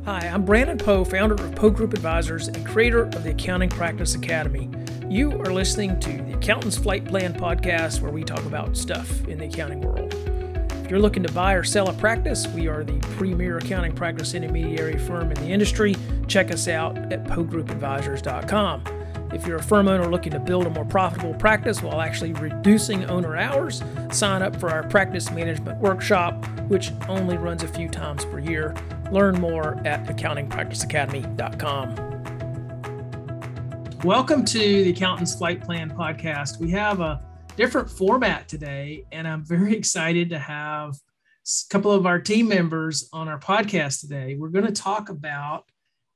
Hi, I'm Carol Poe, founder of Poe Group Advisors and creator of the Accounting Practice Academy. You are listening to the Accountant's Flight Plan podcast, where we talk about stuff in the accounting world. If you're looking to buy or sell a practice, we are the premier accounting practice intermediary firm in the industry. Check us out at pogroupadvisors.com. If you're a firm owner looking to build a more profitable practice while actually reducing owner hours, sign up for our practice management workshop, which only runs a few times per year. Learn more at accountingpracticeacademy.com. Welcome to the Accountant's Flight Plan podcast. We have a different format today, and I'm very excited to have a couple of our team members on our podcast today. We're going to talk about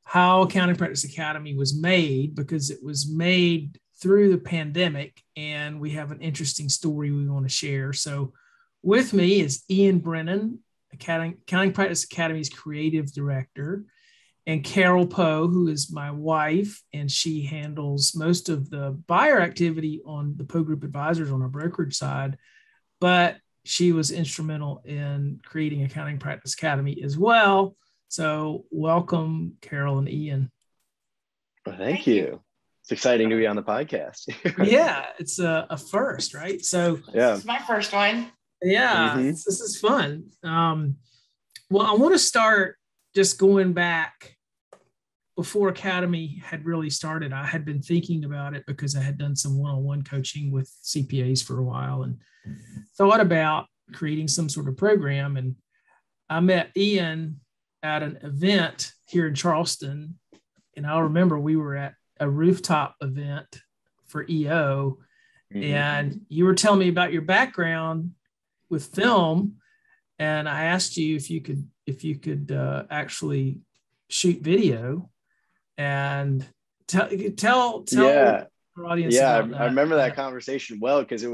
how Accounting Practice Academy was made, because it was made through the pandemic, and we have an interesting story we want to share. So with me is Ian Brennan, Accounting Practice Academy's creative director, and Carol Poe, who is my wife, and she handles most of the buyer activity on the Poe Group Advisors on our brokerage side, but she was instrumental in creating Accounting Practice Academy as well. So welcome, Carol and Ian. Well, thank you. It's exciting to be on the podcast. Yeah, it's a first, right? So yeah, This is my first one. Yeah, this is fun. Well, I want to start just going back before Academy had really started. I had been thinking about it because I had done some one-on-one coaching with CPAs for a while and thought about creating some sort of program. And I met Ian at an event here in Charleston. And I remember we were at a rooftop event for EO. And you were telling me about your background with film, and I asked you if you could actually shoot video, and tell our audience. Yeah, about that. I remember that conversation well, because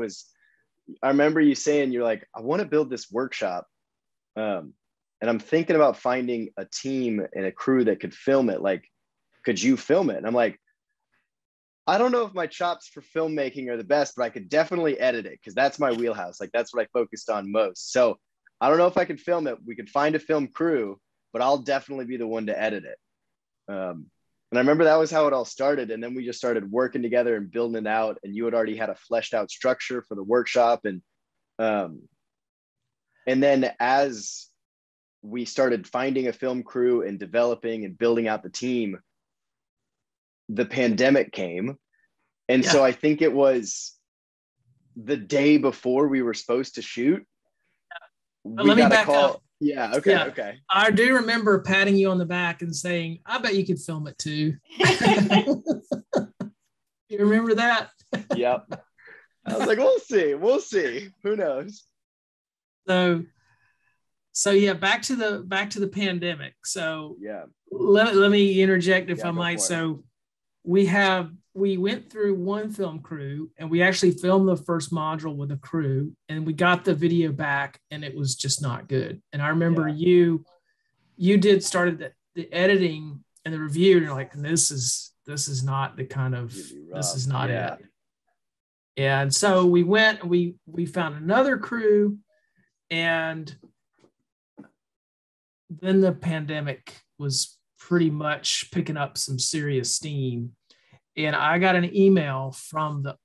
I remember you saying, you're like, I want to build this workshop, and I'm thinking about finding a team and a crew that could film it. Like, could you film it? And I'm like, I don't know if my chops for filmmaking are the best, but I could definitely edit it, because that's my wheelhouse. Like, that's what I focused on most. So I don't know if I could film it. We could find a film crew, but I'll definitely be the one to edit it. And I remember that was how it all started. And then we just started working together and building it out. And you had already had a fleshed out structure for the workshop. And then as we started finding a film crew and developing and building out the team, the pandemic came. And so I think it was the day before we were supposed to shoot. Let me back up. Yeah. Okay. I do remember patting you on the back and saying, I bet you could film it too. You remember that? Yep. I was like, we'll see. Who knows? So yeah, back to the pandemic. So yeah, let me interject if I might. So we went through one film crew, and we actually filmed the first module with a crew, and we got the video back, and it was just not good. And I remember you started the editing and the review, and you're like, this is not the kind of, this is not it. And so we went, we found another crew, and then the pandemic was pretty much picking up some serious steam. And I got an email from the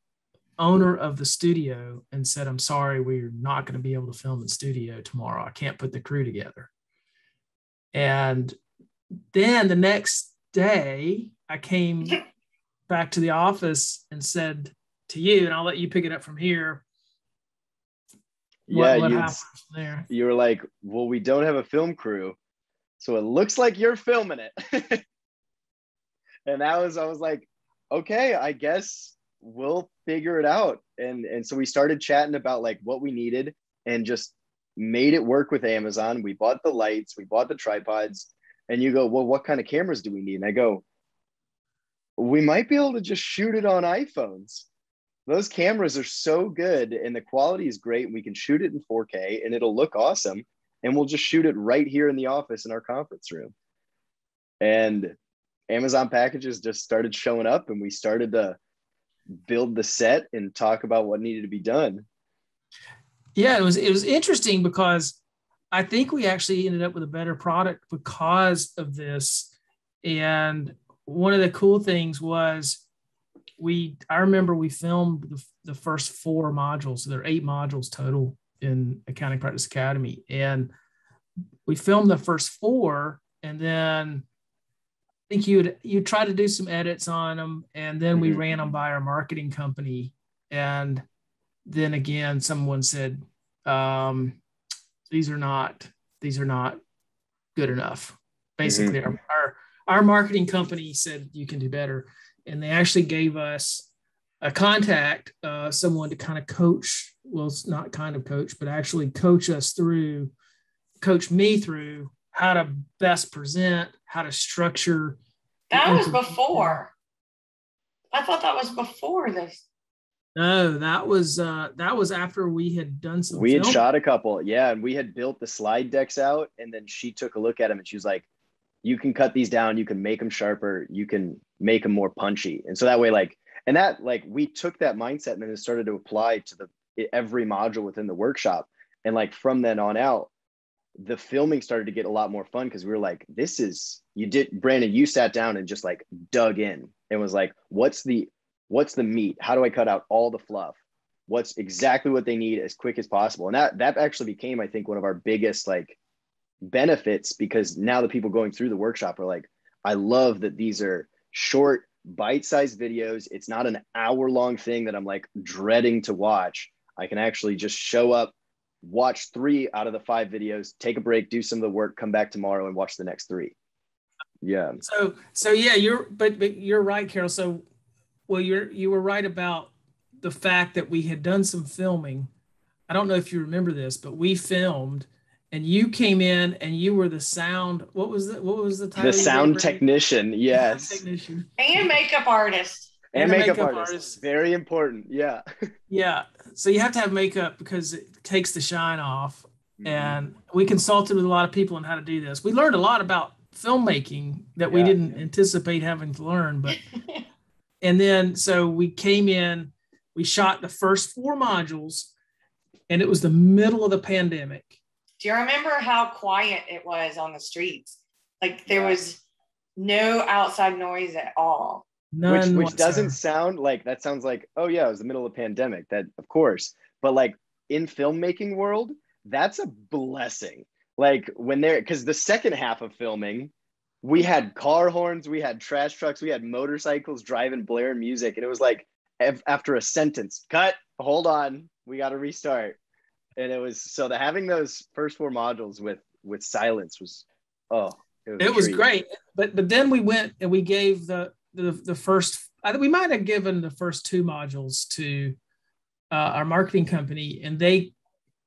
owner of the studio and said, I'm sorry, we're not going to be able to film in studio tomorrow. I can't put the crew together. And then the next day, I came back to the office and said to you, and I'll let you pick it up from here. What happened from there? You were like, well, we don't have a film crew, so it looks like you're filming it. And I was like, okay, I guess we'll figure it out. And so we started chatting about like what we needed and just made it work with Amazon. We bought the lights, we bought the tripods, and you go, well, what kind of cameras do we need? And I go, we might be able to just shoot it on iPhones. Those cameras are so good and the quality is great. And we can shoot it in 4K and it'll look awesome. And we'll just shoot it right here in the office in our conference room. And Amazon packages just started showing up, and we started to build the set and talk about what needed to be done. Yeah, it was interesting because I think we actually ended up with a better product because of this. And one of the cool things was I remember we filmed the first 4 modules. So there are 8 modules total in Accounting Practice Academy. And we filmed the first 4, and then I think you'd try to do some edits on them, and then we ran them by our marketing company. And then again, someone said, these are not good enough. Basically, our marketing company said you can do better, and they actually gave us a contact, someone to kind of coach. Well, it's not kind of coach, but actually coach me through how to best present, how to structure. That was before. I thought that was before this. No, that was after we had done some. We had shot a couple, and we had built the slide decks out, and then she took a look at them and she was like, "You can cut these down, you can make them sharper, you can make them more punchy." And so that way, we took that mindset and then it started to apply to every module within the workshop. And like from then on out, the filming started to get a lot more fun because we were like, Brandon, you sat down and just like dug in and was like, what's the meat? How do I cut out all the fluff? What's exactly what they need as quick as possible? And that actually became, I think, one of our biggest like benefits, because now the people going through the workshop are like, I love that these are short, bite-sized videos. It's not an hour-long thing that I'm like dreading to watch. I can actually just show up, watch 3 out of the 5 videos, take a break, do some of the work, come back tomorrow and watch the next 3. Yeah. So yeah, but you're right, Carol. So, well, you were right about the fact that we had done some filming. I don't know if you remember this, but we filmed, and you came in and you were the sound. What was the title? The sound technician. Yes. Sound technician. And makeup artist. And makeup artist. Very important. Yeah. Yeah. So you have to have makeup because it takes the shine off. And we consulted with a lot of people on how to do this. We learned a lot about filmmaking that we didn't anticipate having to learn. But and then so we came in, we shot the first 4 modules, and it was the middle of the pandemic. Do you remember how quiet it was on the streets? Like there was no outside noise at all. None which doesn't sound like, that sounds like, oh yeah, it was the middle of the pandemic. That, of course, but like in filmmaking world, that's a blessing. Like because the second half of filming, we had car horns, we had trash trucks, we had motorcycles driving, blaring music, and it was like after a sentence, cut, hold on, we got to restart. And it was having those first 4 modules with silence was it was great. But then we went and we gave the first, I think we might have given the first 2 modules to our marketing company, and they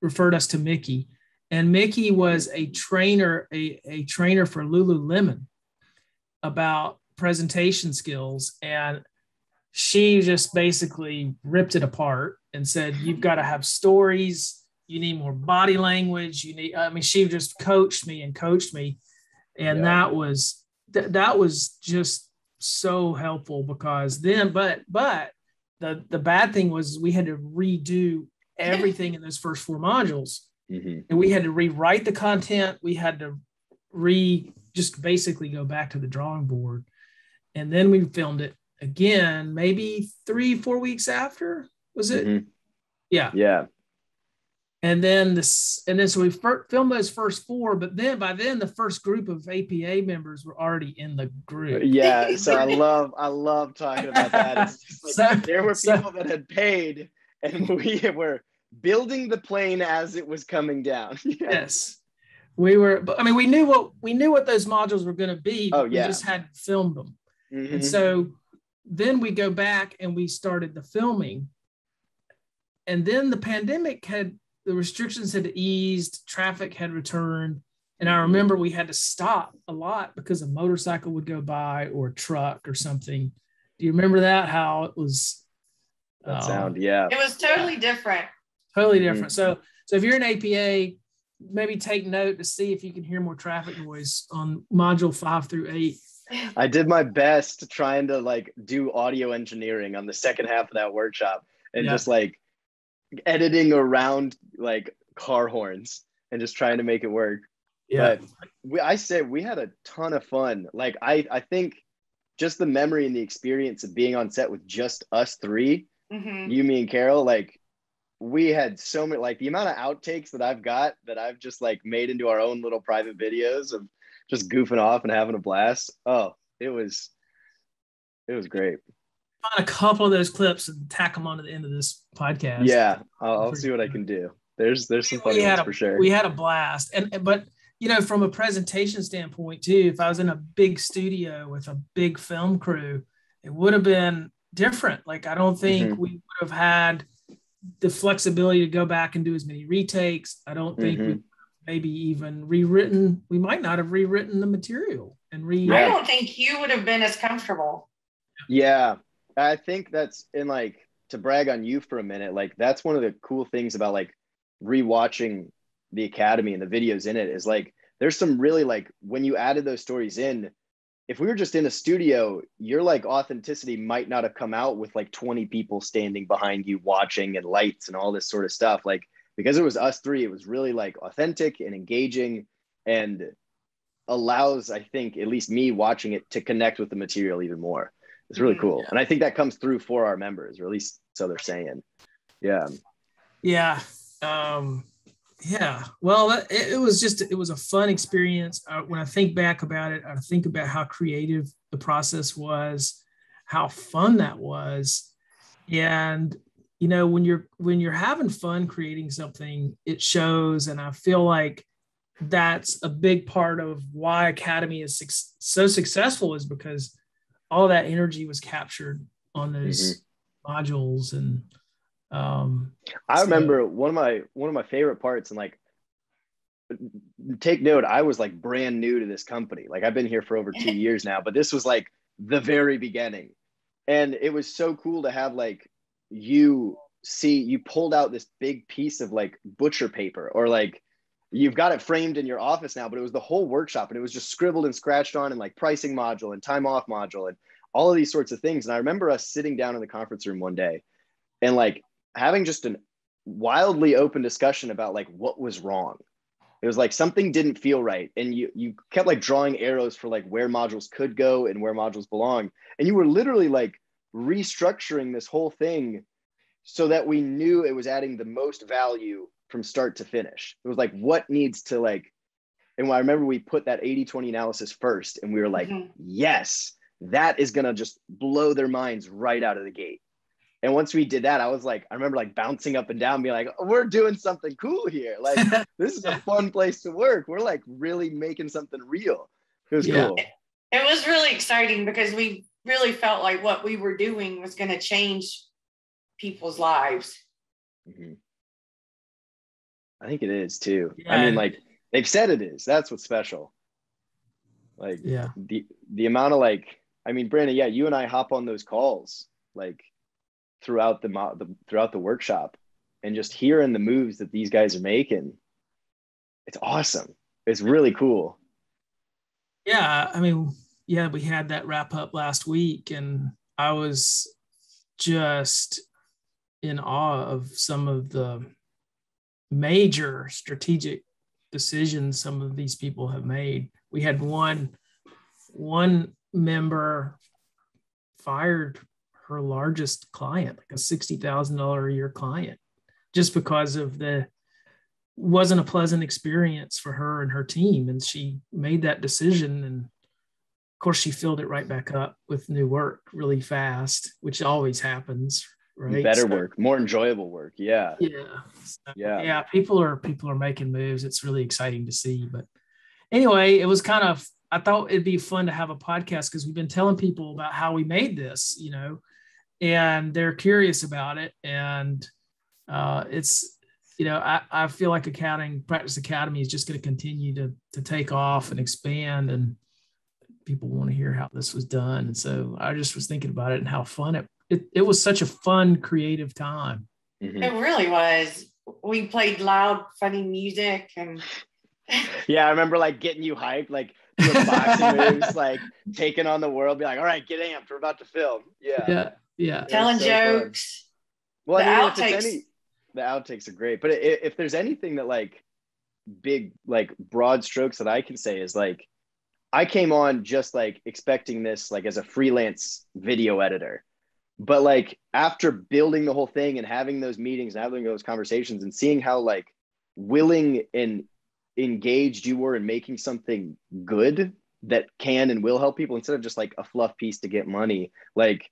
referred us to Mickey. And Mickey was a trainer for Lululemon about presentation skills. And she just basically ripped it apart and said, you've got to have stories. You need more body language. She just coached me. And that was just so helpful, because then, but the bad thing was we had to redo everything in those first 4 modules. And we had to rewrite the content. We had to just basically go back to the drawing board. And then we filmed it again, maybe 3-4 weeks after, was it? Yeah. And then so we filmed those first 4, but then by then the first group of APA members were already in the group. Yeah. So I love talking about that. It's like, there were people that had paid, and we were building the plane as it was coming down. Yes. We were, but we knew what those modules were going to be. Oh, yeah. We just hadn't filmed them. And so then we go back and we started the filming. And then the pandemic the restrictions had eased, traffic had returned. And I remember we had to stop a lot because a motorcycle would go by or a truck or something. Do you remember that? How it was? That sound, yeah. It was totally different. Totally different. So if you're an APA, maybe take note to see if you can hear more traffic noise on module 5 through 8. I did my best trying to like do audio engineering on the second half of that workshop, and just like editing around like car horns and just trying to make it work. Yeah. But I said we had a ton of fun. Like I think just the memory and the experience of being on set with just us three, you, me, and Carol, like we had so many, like the amount of outtakes that I've got that I've just like made into our own little private videos of just goofing off and having a blast. Oh, it was great. Find a couple of those clips and tack them onto the end of this podcast. Yeah, I'll see what I can do. There's some funny ones for sure. We had a blast, but you know, from a presentation standpoint too, if I was in a big studio with a big film crew, it would have been different. Like I don't think we would have had the flexibility to go back and do as many retakes. I don't think we maybe even rewritten. We might not have rewritten the material and I don't think you would have been as comfortable. Yeah, I think that's in like to brag on you for a minute. Like that's one of the cool things about like rewatching the Academy and the videos in it is like there's some really like when you added those stories in, if we were just in a studio, your like authenticity might not have come out with like 20 people standing behind you watching and lights and all this sort of stuff. Like because it was us three, it was really like authentic and engaging and allows, I think, at least me watching it to connect with the material even more. It's really cool. And I think that comes through for our members, or at least so they're saying. Yeah. Yeah. Yeah. Well, it was a fun experience. When I think back about it, I think about how creative the process was, how fun that was. And, you know, when you're having fun creating something, it shows. And I feel like that's a big part of why Academy is so successful, is because all that energy was captured on those modules. And I remember one of my favorite parts, and like take note, I was like brand new to this company. Like I've been here for over 2 years now, but this was like the very beginning. And it was so cool to have like you pulled out this big piece of like butcher paper, or like you've got it framed in your office now, but it was the whole workshop and it was just scribbled and scratched on, and like pricing module and time off module and all of these sorts of things. And I remember us sitting down in the conference room one day and like having just an wildly open discussion about like what was wrong. It was like something didn't feel right. And you kept like drawing arrows for like where modules could go and where modules belong. And you were literally like restructuring this whole thing so that we knew it was adding the most value from start to finish. It was like, what needs to like, and I remember we put that 80-20 analysis first, and we were like, yes, that is going to just blow their minds right out of the gate. And once we did that, I remember like bouncing up and down, being like, oh, we're doing something cool here. Like, this is a fun place to work. We're like really making something real. It was cool. It was really exciting because we really felt like what we were doing was going to change people's lives. I think it is too. I mean, like they've said it is. That's what's special. Like the amount of like, I mean, Brandon, you and I hop on those calls like throughout the workshop, and just hearing the moves that these guys are making. It's awesome. It's really cool. Yeah. I mean, we had that wrap up last week, and I was just in awe of some of the major strategic decisions some of these people have made. We had one member fired her largest client, like a $60,000 a year client, just because of wasn't a pleasant experience for her and her team. And she made that decision. And of course she filled it right back up with new work really fast, which always happens, right? Better work, more enjoyable work. Yeah. People are making moves. It's really exciting to see. But anyway, it was I thought it'd be fun to have a podcast, because we've been telling people about how we made this, you know, and they're curious about it. And it's, you know, I feel like Practice Academy is just going to continue to take off and expand, and people want to hear how this was done. And so I just was thinking about it and how fun it was. Such a fun, creative time. It really was. We played loud, funny music, and I remember like getting you hyped, like doing boxing moves, like taking on the world, be like, all right, get amped, we're about to film. Telling jokes. Fun. Well, I mean, the outtakes are great, but if there's anything that like big, like broad strokes that I can say is like, I came on just like expecting this like as a freelance video editor. But like after building the whole thing and having those meetings and having those conversations and seeing how like willing and engaged you were in making something good that can and will help people instead of just like a fluff piece to get money, like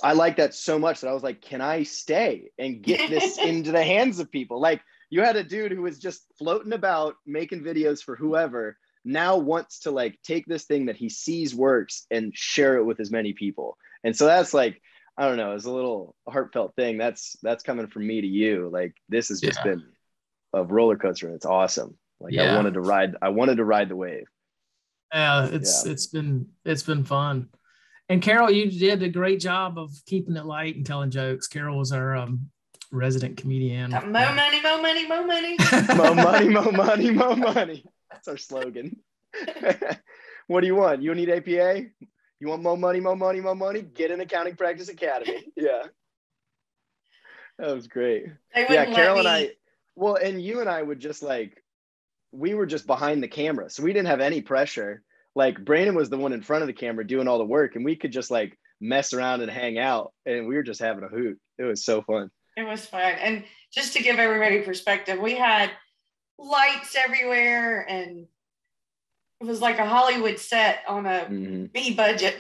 I like that so much that I was like, can I stay and get this into the hands of people? Like you had a dude who was just floating about making videos for whoever, now wants to like take this thing that he sees works and share it with as many people. And so that's like, I don't know, it's a little heartfelt thing. That's coming from me to you. Like this has just been a roller coaster and it's awesome. Like I wanted to ride the wave. Yeah, it's been fun. And Carol, you did a great job of keeping it light and telling jokes. Carol was our resident comedian. More money, more money, more money. More money, more money, more money. That's our slogan. What do you want? You need APA? You want more money, more money, more money? Get an Accounting Practice Academy. Yeah. That was great. Yeah, Carol and I, well, and you and I would just like, we were just behind the camera. So we didn't have any pressure. Like Brandon was the one in front of the camera doing all the work and we could just like mess around and hang out and we were just having a hoot. It was so fun. It was fun. And just to give everybody perspective, we had lights everywhere and it was like a Hollywood set on a B budget.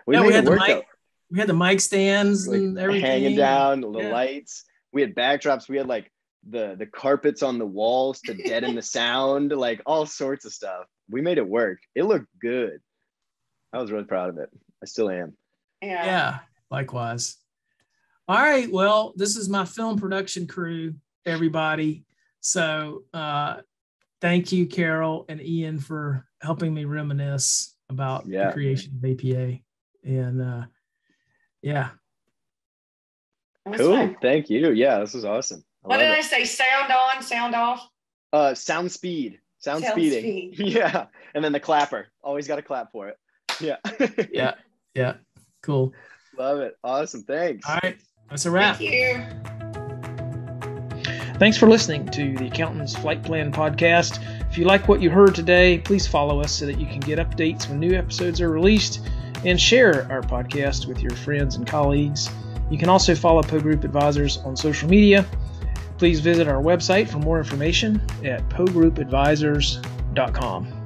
We had the mic stands like and everything hanging down, the lights. We had backdrops. We had like the carpets on the walls to deaden the sound, like all sorts of stuff. We made it work. It looked good. I was really proud of it. I still am. Yeah, likewise. All right. Well, this is my film production crew, everybody. So thank you, Carol and Ian, for helping me reminisce about the creation of APA. And cool. Fun. Thank you. Yeah, this was awesome. What did I say? Sound on, sound off? Sound speed. Sound speeding. Yeah. And then the clapper. Always got to clap for it. Yeah. Yeah. Cool. Love it. Awesome. Thanks. All right. That's a wrap. Thank you. Thanks for listening to the Accountant's Flight Plan podcast. If you like what you heard today, please follow us so that you can get updates when new episodes are released and share our podcast with your friends and colleagues. You can also follow Poe Group Advisors on social media. Please visit our website for more information at PoeGroupAdvisors.com.